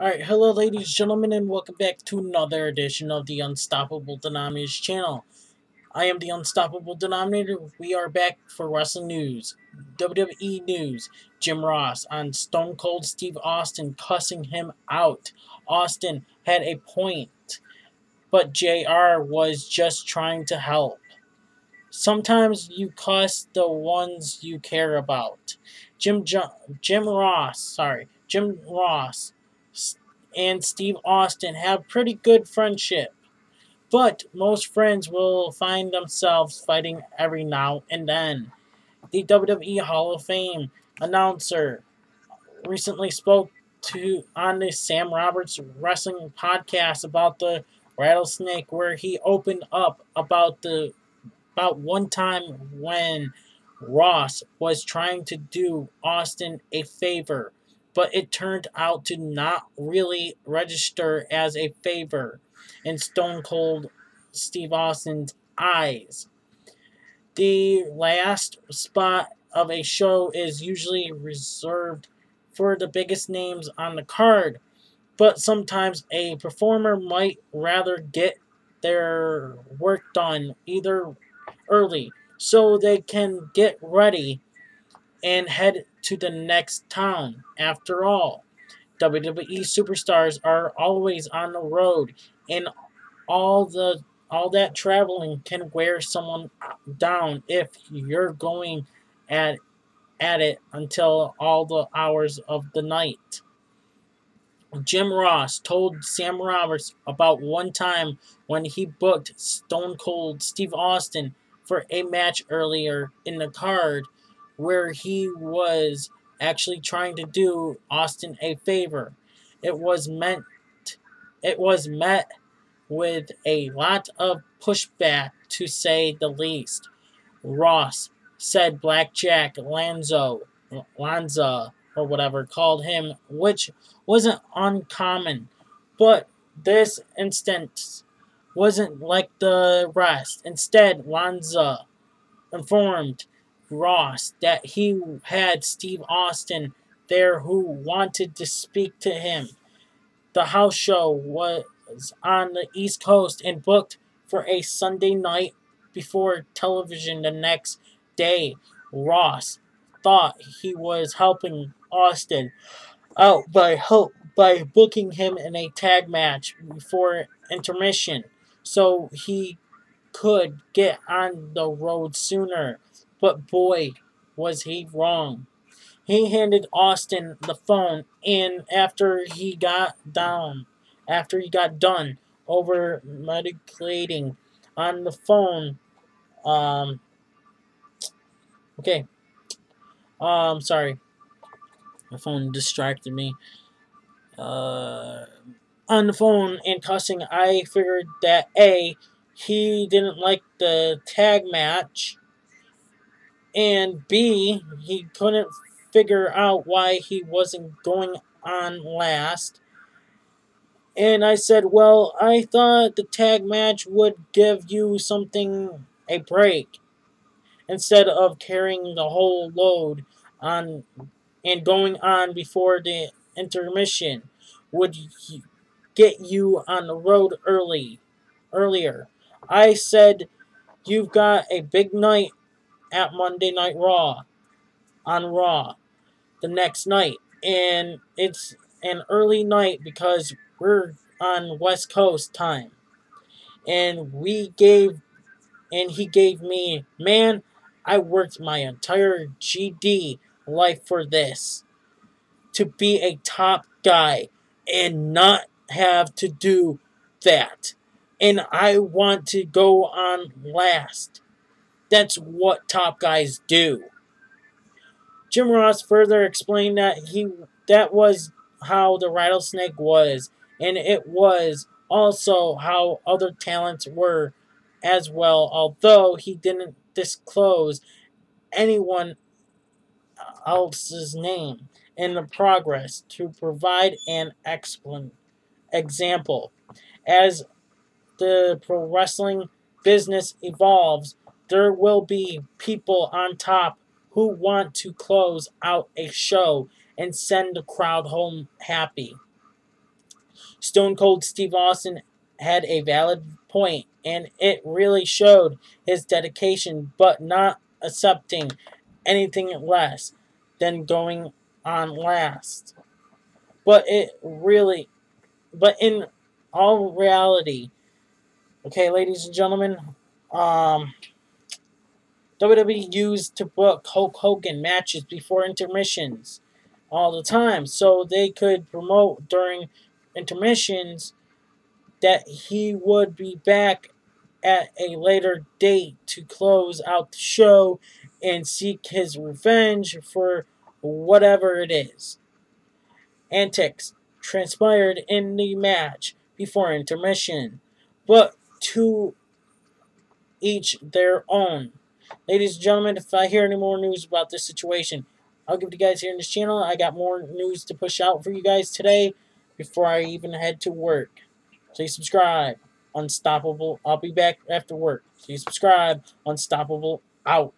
Alright, hello ladies and gentlemen, and welcome back to another edition of the Unstoppable Denominators channel. I am the Unstoppable Denominator. We are back for wrestling news. WWE news. Jim Ross on Stone Cold Steve Austin cussing him out. Austin had a point, but JR was just trying to help. Sometimes you cuss the ones you care about. Jim Ross and Steve Austin have pretty good friendship, but most friends will find themselves fighting every now and then. The WWE Hall of Fame announcer recently spoke to on the Sam Roberts Wrestling podcast about the rattlesnake, where he opened up about one time when Ross was trying to do Austin a favor, but it turned out to not really register as a favor in Stone Cold Steve Austin's eyes. The last spot of a show is usually reserved for the biggest names on the card, but sometimes a performer might rather get their work done either early so they can get ready and head to the next town. After all, WWE superstars are always on the road, and all that traveling can wear someone down if you're going at at it until all the hours of the night. Jim Ross told Sam Roberts about one time when he booked Stone Cold Steve Austin for a match earlier in the card where he was actually trying to do Austin a favor. It was meant it was met with a lot of pushback, to say the least. Ross said Blackjack Lanza or whatever called him, which wasn't uncommon, but this instance wasn't like the rest. Instead, Lanza informed Ross that he had Steve Austin there who wanted to speak to him. The house show was on the East Coast and booked for a Sunday night before television the next day. Ross thought he was helping Austin out by booking him in a tag match before intermission so he could get on the road sooner. But boy, was he wrong. He handed Austin the phone, and after he got done over medicating on the phone, um, okay, sorry, my phone distracted me. Uh, on the phone and cussing, I figured that A, he didn't like the tag match, and B, he couldn't figure out why he wasn't going on last. And I said, well, I thought the tag match would give you something, a break, instead of carrying the whole load on and going on before the intermission would get you on the road earlier. I said, you've got a big night at Monday Night Raw on Raw the next night, and it's an early night because we're on West Coast time. And he gave me, man, I worked my entire GD life for this, to be a top guy and not have to do that. And I want to go on last. That's what top guys do. Jim Ross further explained that was how the rattlesnake was, and it was also how other talents were as well, although he didn't disclose anyone else's name in the progress to provide an example. As the pro wrestling business evolves, there will be people on top who want to close out a show and send the crowd home happy. Stone Cold Steve Austin had a valid point, and it really showed his dedication, but not accepting anything less than going on last. But it really, but in all reality, okay, ladies and gentlemen, um, WWE used to book Hulk Hogan matches before intermissions all the time, so they could promote during intermissions that he would be back at a later date to close out the show and seek his revenge for whatever it is. Antics transpired in the match before intermission, but to each their own. Ladies and gentlemen, if I hear any more news about this situation, I'll give it to you guys here in this channel. I got more news to push out for you guys today before I even head to work. Please subscribe. Unstoppable. I'll be back after work. Please subscribe. Unstoppable out.